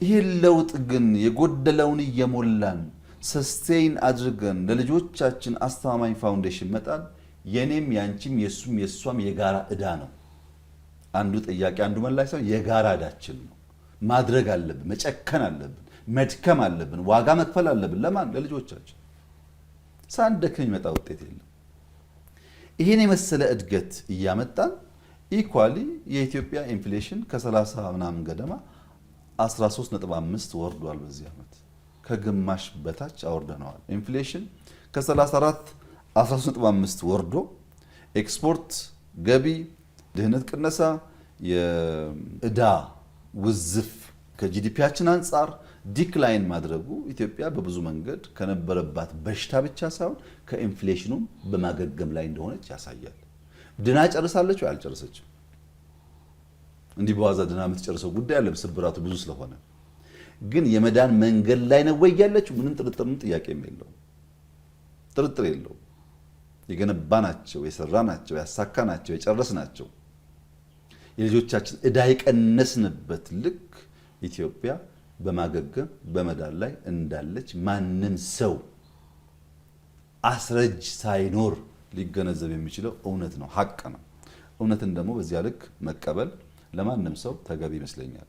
ይሄን ለውጥ ግን የጎደለውን እየሞላን ሰስቴይን አድርገን ለልጆቻችን አስተማማኝ ፋውንዴሽን መጣል የኔም ያንቺም የሱም የሷም የጋራ ዕዳ ነው። አንዱ ጥያቄ አንዱ መላሽ ሳይሆን የጋራ ዕዳችን ነው። ማድረግ አለብን፣ መጨከን አለብን፣ መድከም አለብን፣ ዋጋ መክፈል አለብን። ለማን? ለልጆቻችን። ሳንደክም የሚመጣ ውጤት የለም። ይሄን የመሰለ እድገት እያመጣን ኢኳሊ የኢትዮጵያ ኢንፍሌሽን ከ30 ምናምን ገደማ 13.5 ወርዷል። በዚህ ዓመት ከግማሽ በታች አወርደነዋል። ኢንፍሌሽን ከ34 13.5 ወርዶ ኤክስፖርት ገቢ፣ ድህነት ቅነሳ፣ የዕዳ ውዝፍ ከጂዲፒያችን አንጻር ዲክላይን ማድረጉ ኢትዮጵያ በብዙ መንገድ ከነበረባት በሽታ ብቻ ሳይሆን ከኢንፍሌሽኑም በማገገም ላይ እንደሆነች ያሳያል። ድና ጨርሳለች ወይ? አልጨረሰችም። እንዲህ በዋዛ ድና የምትጨርሰው ጉዳይ አለ፣ ስብራቱ ብዙ ስለሆነ። ግን የመዳን መንገድ ላይ ነው ወይ ያለችው? ምንም ጥርጥርም ጥያቄም የለውም፣ ጥርጥር የለውም። የገነባናቸው፣ የሰራናቸው፣ ያሳካናቸው፣ የጨረስናቸው የልጆቻችን ዕዳ የቀነስንበት ልክ ኢትዮጵያ በማገገም በመዳን ላይ እንዳለች ማንም ሰው አስረጅ ሳይኖር ሊገነዘብ የሚችለው እውነት ነው፣ ሀቅ ነው። እውነትን ደግሞ በዚያ ልክ መቀበል ለማንም ሰው ተገቢ ይመስለኛል።